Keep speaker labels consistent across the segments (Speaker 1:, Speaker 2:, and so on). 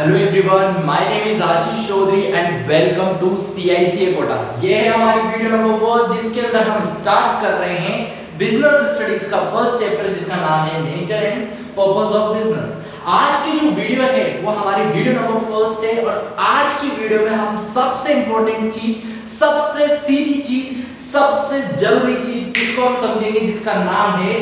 Speaker 1: Hello everyone, my name is Ashish Chaudhary and welcome to CICA Kota. ये है हमारी वीडियो नंबर फर्स्ट, जिसके अंदर हम स्टार्ट कर रहे हैं बिजनेस स्टडीज का फर्स्ट चैप्टर, जिसका नाम है nature and purpose of business. आज की जो वीडियो है वो हमारी वीडियो नंबर फर्स्ट है और आज की वीडियो में हम सबसे इंपॉर्टेंट चीज, सबसे सीधी चीज, सबसे जरूरी चीज जिसको हम समझेंगे, जिसका नाम है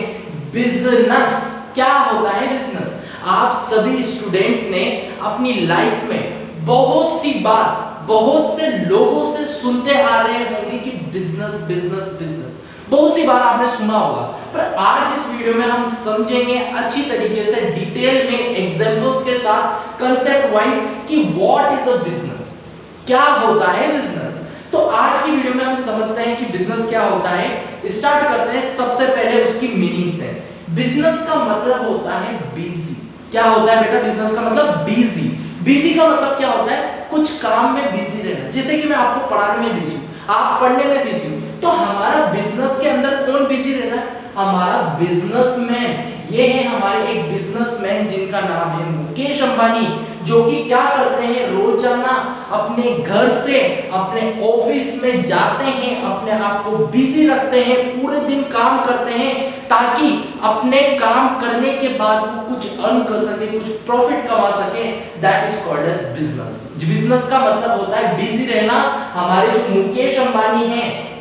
Speaker 1: बिजनेस। क्या होता है बिजनेस? आप सभी स्टूडेंट्स ने अपनी लाइफ में बहुत सी बार बहुत से लोगों से सुनते आ रहे होंगे कि बिजनेस बिजनेस बिजनेस, बहुत सी बार आपने सुना होगा। पर आज इस वीडियो में हम समझेंगे अच्छी तरीके से, डिटेल में, एग्जांपल्स के साथ, कंसेप्ट वाइज कि व्हाट इज अ बिजनेस, क्या होता है बिजनेस। तो आज की वीडियो में हम समझते हैं कि बिजनेस क्या होता है। स्टार्ट करते हैं सबसे पहले उसकी मीनिंग से। बिजनेस का मतलब होता है बिजी। क्या होता है बेटा बिजनेस का मतलब? बिजी। बिजी का मतलब क्या होता है? कुछ काम में बिजी रहना। जैसे कि मैं आपको पढ़ाने में बिजी हूं, आप पढ़ने में बिजी हूं, तो हमारा बिजनेस के अंदर कौन बिजी रह रहा है? हमारा बिजनेसमैन। ये है हमारे एक बिजनेसमैन जिनका नाम है मुकेश अंबानी, जो कि क्या करते हैं, रोजाना अपने घर से अपने ऑफिस में जाते हैं, अपने आप को बिजी रखते हैं, पूरे दिन काम करते हैं ताकि अपने काम करने के बाद वो कुछ अर्न कर सके, कुछ प्रॉफिट कमा सके। That is called as business. Business का मतलब होता है बिजी रहना। हमारे जो मुकेश अंबानी हैं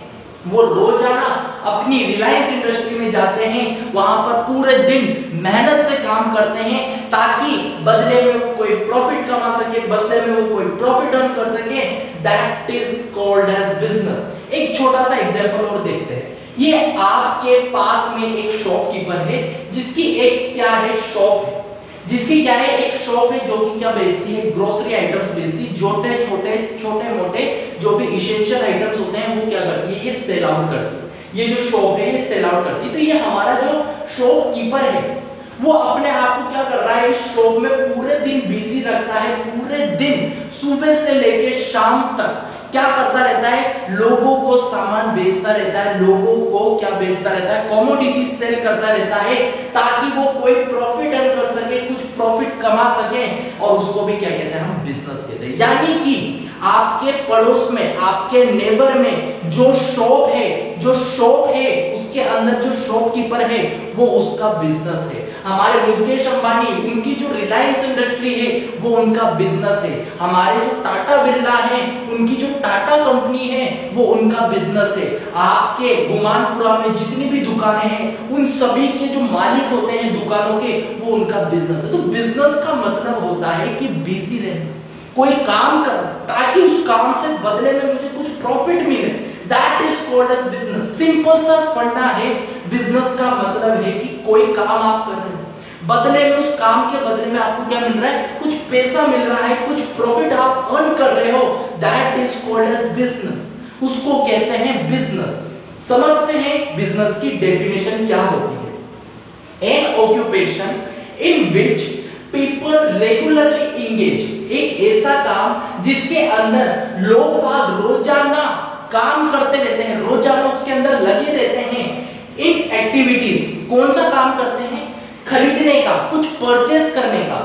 Speaker 1: वो रोजाना अपनी रिलायंस इंडस्ट्री में जाते हैं, वहां पर पूरे दिन मेहनत से काम करते हैं ताकि बदले में वो कोई प्रॉफिट कमा सके, बदले में वो कोई प्रॉफिट अर्न कर सके। That is called as business. एक छोटा सा एग्जांपल और देखते हैं। ये आपके पास में एक शॉपकीपर है, जिसकी एक क्या है, शॉप है, जिसकी क्या है, एक शॉप है जो कि क्या बेचती है, ग्रोसरी आइटम्स बेचती है। छोटे मोटे जो भी इसेंशियल आइटम्स होते हैं वो क्या करती है, ये सेल आउट करती है। ये जो शॉप है ये सेल आउट करती है। तो ये हमारा जो शॉपकीपर है वो अपने आप को क्या कर रहा है, इस शॉप में पूरे दिन बिजी रखता है। पूरे दिन सुबह से लेके शाम तक क्या करता रहता है, लोगों को सामान बेचता रहता है, लोगों को क्या बेचता रहता है, कमोडिटी सेल करता रहता है ताकि वो कोई प्रॉफिट अर्न कर सके, कुछ प्रॉफिट कमा सके। और उसको भी क्या कहते हैं, हम बिजनेस कहते हैं। यानी कि आपके पड़ोस में, आपके नेबर में जो शॉप है उसके अंदर जो शॉपकीपर है वो उसका बिजनेस है। हमारे मुकेश अंबानी, उनकी जो रिलायंस इंडस्ट्री है वो उनका बिजनेस है। हमारे जो टाटा बिरला है, उनकी जो टाटा कंपनी है वो उनका बिजनेस है। आपके गुमानपुरा में जितनी भी दुकानें हैं उन सभी के जो मालिक होते हैं दुकानों के, वो उनका बिजनेस है। तो बिजनेस का मतलब होता है कि बिजी रहना, कोई काम कर ताकि उस काम से बदले में मुझे कुछ प्रॉफिट मिले। That is called as business. Simple सा फंडा है। बिजनेस का मतलब है कि कोई काम आप कर रहे हो, बदले में उस काम के बदले में आपको क्या मिल रहा है, कुछ पैसा मिल रहा है, कुछ प्रॉफिट आप अर्न कर रहे हो। That is called as business. उसको कहते हैं बिजनेस। समझते हैं बिजनेस की डेफिनेशन क्या होती है। N occupation in which people regularly engage. एक ऐसा काम जिसके अंदर लोग रोजाना काम करते रहते हैं, रोजाना उसके अंदर लगे रहते हैं। इन एक्टिविटीज, कौन सा काम करते हैं, खरीदने का, कुछ परचेस करने का,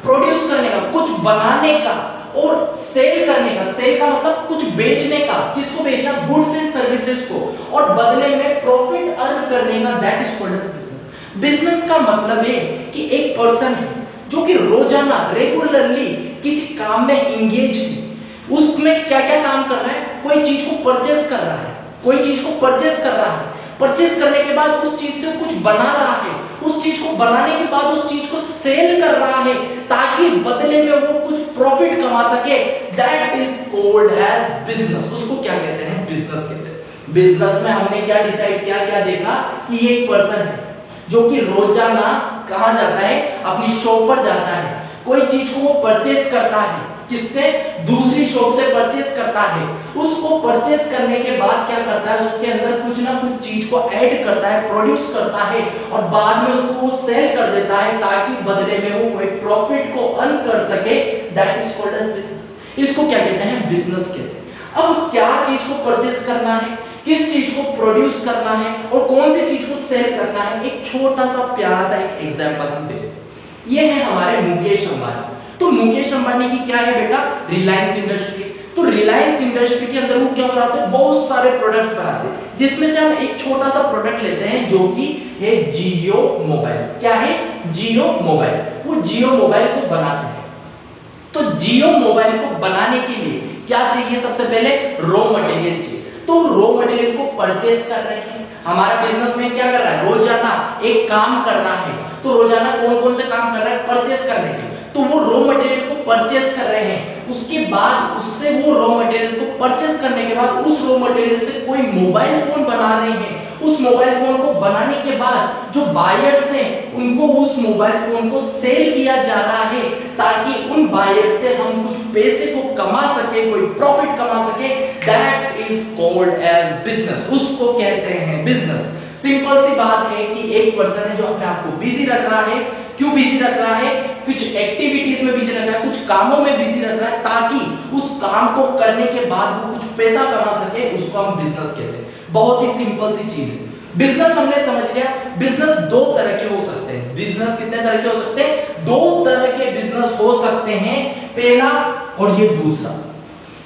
Speaker 1: प्रोड्यूस करने का, कुछ बनाने का और सेल करने का। सेल का मतलब कुछ बेचने का। किसको बेचना? गुड्स एंड सर्विसेज को। और बदले में प्रॉफिट अर्न करने का। That is called as business. Business का मतलब है कि एक पर्सन है जो कि रोजाना रेगुलरली किसी काम में इंगेज है। उसमें क्या क्या काम कर रहा है, कोई चीज को परचेस कर रहा है, कोई चीज को परचेस कर रहा है, परचेस करने के बाद उस चीज से कुछ बना रहा है, उस चीज को बनाने के बाद उस चीज को सेल कर रहा है ताकि बदले में वो कुछ प्रॉफिट कमा सके। That is called as business. उसको क्या कहते हैं, बिजनेस कहते हैं। बिजनेस में हमने क्या डिसाइड किया, क्या देखा कि ये एक पर्सन है जो कि रोजाना कहां जाता है, अपनी शॉप पर जाता है, कोई चीज को वो परचेस करता है। किससे? दूसरी शॉप से परचेस करता है। उसको परचेस करने के बाद क्या करता है, उसके अंदर कुछ ना कुछ चीज को ऐड करता है, प्रोड्यूस करता है और बाद में उसको वो सेल कर देता है ताकि बदले में वो कोई प्रॉफिट को अर्न कर सके। That is called as business. इसको क्या कहते हैं, बिजनेस कहते हैं। अब क्या चीज को परचेस करना है, किस चीज को प्रोड्यूस करना है और कौन सी चीज को सेल करना है, एक छोटा सा प्यारा सा एक एग्जांपल हम देते हैं। ये है हमारे मुकेश अंबानी। तो मुकेश अंबानी की क्या है बेटा, रिलायंस इंडस्ट्री। तो रिलायंस इंडस्ट्री के अंदर वो क्या बनाते हैं, बहुत सारे प्रोडक्ट्स बनाते हैं, जिसमें से हम एक छोटा सा प्रोडक्ट लेते हैं जो कि है जियो मोबाइल। क्या है, जियो मोबाइल। वो जियो मोबाइल को बनाते हैं। तो जियो मोबाइल को बनाने के लिए क्या चाहिए, सबसे पहले रॉ मटेरियल चाहिए। तो रॉ मटेरियल को परचेस कर रहे हैं। हमारा बिजनेस में क्या कर रहा है, रोजाना एक काम करना है। तो रोजाना कौन कौन से काम कर रहा है, परचेस करने के। तो वो रॉ मटेरियल को परचेस कर रहे हैं, उसके बाद उससे वो रॉ मटेरियल को परचेस करने के बाद उस रॉ मटेरियल से कोई मोबाइल फोन बना रहे हैं। उस मोबाइल फोन को बनाने के बाद जो बायर्स हैं उनको उस मोबाइल फोन को सेल किया जा रहा है, ताकि उन बायर्स से हम कुछ पैसे को कमा सके, कोई प्रॉफिट कमा सके। That is called as business, उसको कहते हैं बिजनेस। सिंपल सी बात है कि एक पर्सन है जो अपने आप को बिजी रख रहा है। क्यों बिजी रख रहा है, कुछ एक्टिविटीज में बिजी रख रहा है, कुछ कामों में बिजी रख रहा है, ताकि उस काम को करने के बाद वो कुछ पैसा कमा सके, उसको हम बिजनेस कहते हैं। बहुत ही सिंपल सी चीज है। बिजनेस हमने समझ लिया। बिजनेस दो तरह के हो सकते हैं। बिजनेस कितने तरह के हो सकते हैं, दो तरह के बिजनेस हो सकते हैं। पहला और ये दूसरा।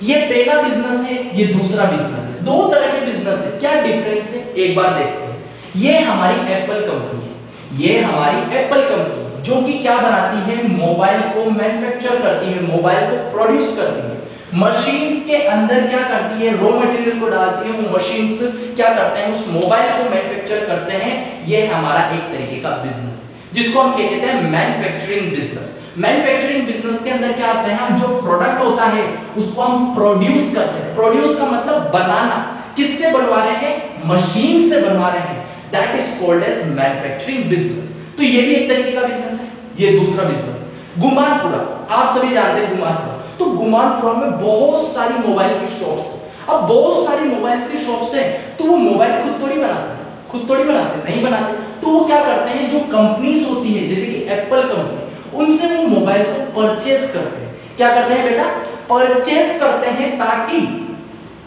Speaker 1: ये पहला बिजनेस है, ये दूसरा बिजनेस है। दो तरह के बिजनेस है। क्या डिफरेंस है, एक बार देखते हैं। ये हमारी एप्पल कंपनी है। ये हमारी एप्पल कंपनी जो कि क्या बनाती है, मोबाइल को मैन्युफैक्चर करती है, मोबाइल को प्रोड्यूस करती है। मशीन्स के अंदर क्या करती है, रॉ मटेरियल को डालती है, वो मशीन्स क्या करते हैं, उस मोबाइल को मैन्युफैक्चर करते हैं। ये हमारा एक तरीके का बिजनेस है, जिसको हम कहते हैं मैन्युफैक्चरिंग बिजनेस। मैन्युफैक्चरिंग बिजनेस के अंदर क्या आता है, हम जो प्रोडक्ट होता है उसको हम प्रोड्यूस करते हैं। प्रोड्यूस का मतलब बनाना। किससे बनवा रहे हैं, मशीन से बनवा रहे हैं। That is called as manufacturing business. तो ये भी एक तरीके का बिजनेस है, ये दूसरा बिजनेस है। गुमानपुरा, आप सभी जानते हैं गुमानपुरा। तो गुमानपुरा में बहुत सारी मोबाइल की शॉप्स हैं। अब बहुत सारी मोबाइल्स की शॉप्स हैं, तो वो मोबाइल खुद थोड़ी बनाते हैं, खुद थोड़ी बनाते नहीं बनाते। तो वो क्या करते हैं, जो कंपनीज होती है जैसे कि एप्पल कंपनी, उनसे वो मोबाइल को परचेस करते हैं। क्या करते हैं बेटा, परचेस करते हैं, ताकि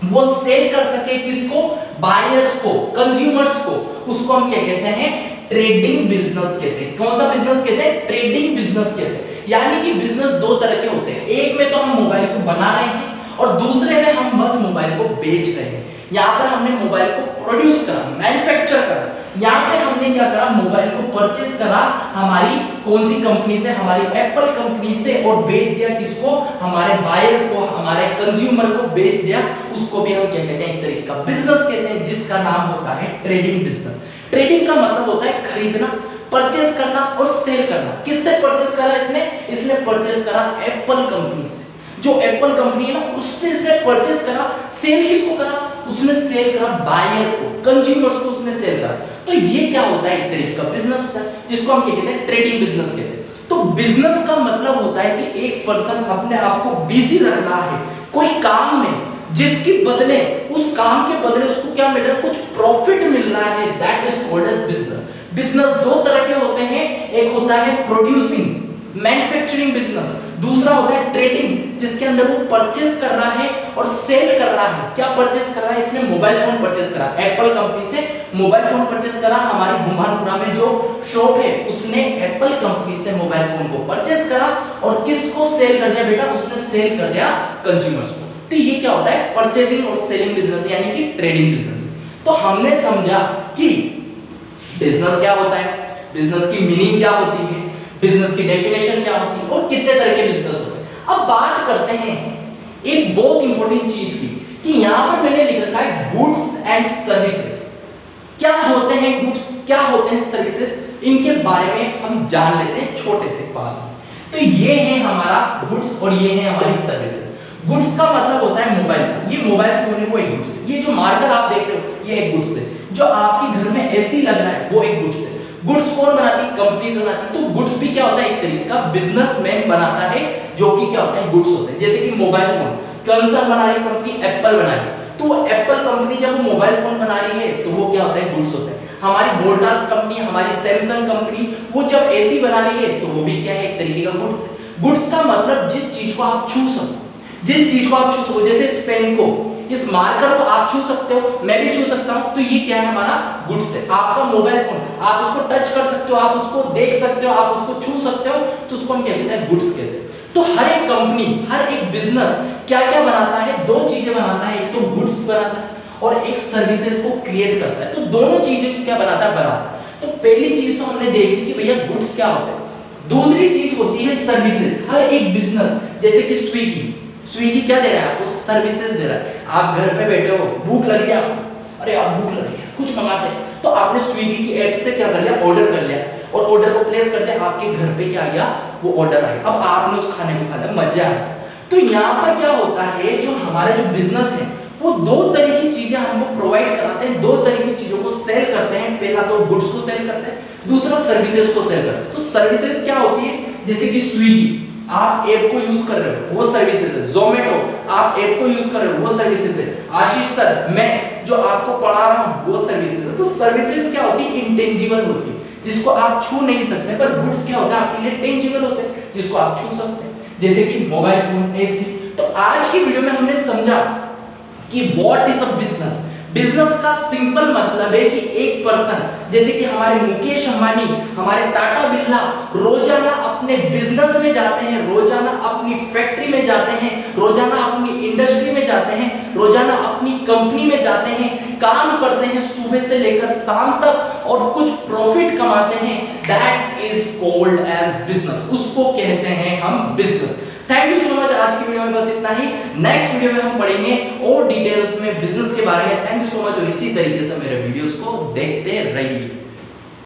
Speaker 1: वो सेल कर सके किसको, बायर्स को, कंज्यूमर्स को। उसको हम क्या कहते हैं, ट्रेडिंग बिजनेस कहते हैं। कौन सा बिजनेस कहते हैं, ट्रेडिंग बिजनेस कहते हैं। यानी कि बिजनेस दो तरह के होते हैं। एक में तो हम मोबाइल को बना रहे हैं और दूसरे में हम बस मोबाइल को बेच रहे हैं। यहाँ पर हमने मोबाइल को प्रोड्यूस करा, मैन्युफैक्चर करा। यहाँ पे हमने क्या करा, मोबाइल को परचेस करा हमारी कौन सी कंपनी से, हमारी एप्पल कंपनी से, और बेच दिया किसको, हमारे बायर को, हमारे कंज्यूमर को बेच दिया। उसको भी हम क्या कहते हैं, एक तरीके का बिजनेस कहते हैं, जिसका नाम होता है ट्रेडिंग बिजनेस। ट्रेडिंग का मतलब होता है खरीदना, परचेस करना और सेल करना। किससे परचेस करा इसने परचेस करा एप्पल कंपनी से। जो एप्पल कंपनी है ना, उससे इसने परचेस करा। सेल किसको करा, उसने सेल करा बायर को, कंज्यूमर्स को उसने सेल करा। तो ये क्या होता है, एक तरीके का बिजनेस होता है, जिसको हम क्या कहते हैं, ट्रेडिंग बिजनेस कहते हैं। तो बिजनेस का मतलब होता है कि एक पर्सन अपने आप को बिजी रख रहा है कोई काम में, जिसके बदले, उस काम के बदले उसको क्या मिल रहा है, कुछ प्रॉफिट मिल रहा है। That is called as business. Business दो तरह के होते हैं। एक होता है प्रोड्यूसिंग, मैन्युफैक्चरिंग बिजनेस। दूसरा होता है ट्रेडिंग, जिसके अंदर वो परचेस कर रहा है और सेल कर रहा है। क्या परचेस कर रहा है, इसने मोबाइल फोन परचेस करा, एप्पल कंपनी से मोबाइल फोन परचेस करा। हमारी गुमानपुरा में जो शॉप है उसने एप्पल कंपनी से मोबाइल फोन को परचेस करा और किसको सेल कर दिया बेटा, उसने सेल कर दिया कंज्यूमर्स को। तो ये क्या होता है, परचेसिंग और सेलिंग बिजनेस, यानी कि ट्रेडिंग बिजनेस। तो हमने समझा कि बिजनेस क्या होता है, बिजनेस की मीनिंग क्या होती है, बिजनेस की डेफिनेशन क्या होती है और कितने तरह के बिजनेस होते हैं। अब बात करते हैं एक बहुत इंपॉर्टेंट चीज की, कि यहां पर मैंने लिख रखा है गुड्स एंड सर्विसेज। क्या होते हैं गुड्स, क्या होते हैं सर्विसेज, इनके बारे में हम जान लेते हैं छोटे से बात में। तो ये है हमारा गुड्स और ये है हमारी सर्विसेज। गुड्स का मतलब होता है मोबाइल फोन। ये मोबाइल फोन है, वो एक गुड्स है। ये जो मार्कर आप देख रहे हो, ये एक गुड्स है। जो आपके घर में एसी लग रहा है, वो एक गुड्स है। गुड्स कौन बनाती है, कंपनीज बनाती है। तो गुड्स भी क्या होता है, एक तरीके का बिजनेसमैन बनाता है, जो कि क्या होता है, गुड्स होते हैं। जैसे कि मोबाइल फोन कौन सा बना रही कंपनी, एप्पल बना रही है। तो एप्पल कंपनी जब मोबाइल फोन बना रही है तो वो क्या होता है, गुड्स होता है। हमारी वोल्टास कंपनी, हमारी सैमसंग कंपनी, वो जब एसी बना रही है तो वो भी क्या है, एक तरीके का गुड्स है। गुड्स का मतलब जिस चीज को आप छू सको, जिस चीज को आप छू सको। जैसे इस पेन को, इस मार्कर को आप छू सकते हो, मैं भी छू सकता हूं, तो ये क्या है, हमारा गुड्स है। आपका मोबाइल फोन, आप उसको टच कर सकते हो, आप उसको देख सकते हो, आप उसको छू सकते हो, तो उसको हम क्या कहते हैं, गुड्स कहते हैं। तो हर एक कंपनी, हर एक बिजनेस क्या क्या बनाता है, दो चीजें बनाता है, एक तो गुड्स बनाता है और एक सर्विसेज को क्रिएट करता है। तो दोनों चीजें को क्या बनाता है, बनाता है। तो पहली चीज तो हमने देख ली कि भैया गुड्स क्या होते हैं। दूसरी चीज होती है सर्विसेज। हर एक बिजनेस, जैसे कि स्विगी क्या दे रहा है आपको, सर्विसेज दे रहा है। आप घर पे बैठे हो, भूख लगी आपको, अरे आप भूख लगी है, कुछ मंगाते हैं, तो आपने स्विगी की ऐप से क्या कर लिया, ऑर्डर कर लिया, और ऑर्डर को प्लेस करते आपके घर पे क्या आ गया, वो ऑर्डर आ गया। अब आपने उस खाने को खाया, मजा आया। तो यहाँ पर क्या होता है, जो हमारे जो बिजनेस है वो दो तरह की चीजें हमको प्रोवाइड कराते हैं, दो तरह की चीजों को सेल करते हैं। पहला तो गुड्स को सेल करते हैं, दूसरा सर्विसेज को सेल करते हैं। तो सर्विसेज क्या होती है, जैसे कि स्विगी, आप ऐप को यूज कर रहे हो, वो सर्विसेज है। जोमेटो, आप ऐप को यूज कर रहे हो, वो सर्विसेज है। आशीष सर, मैं जो आपको पढ़ा रहा हूं, वो सर्विसेज है। तो सर्विसेज क्या होती है, इंटेंजिबल होती है, जिसको आप छू नहीं सकते, पर गुड्स क्या होता है, आपके लिए टेंजिबल होते हैं, जिसको आप छू सकते हैं, जैसे कि मोबाइल फोन, एसी। तो आज की वीडियो में हमने समझा कि what is a business. Business का सिंपल मतलब है कि एक पर्सन, जैसे कि हमारे मुकेश अंबानी, हमारे टाटा बिरला, रोजाना अपने बिजनेस में जाते हैं, रोजाना अपनी फैक्ट्री में जाते हैं, रोजाना अपनी इंडस्ट्री में जाते हैं, रोजाना अपनी कंपनी में जाते हैं, काम करते हैं सुबह से लेकर शाम तक और कुछ प्रॉफिट कमाते हैं। That is called as business, उसको कहते हैं हम business. Thank you so much. आज की वीडियो में बस इतना ही। नेक्स्ट वीडियो में हम पढ़ेंगे और डिटेल्स में बिजनेस के बारे में। थैंक यू सो मच और इसी तरीके से मेरे वीडियोस को देखते रहिए।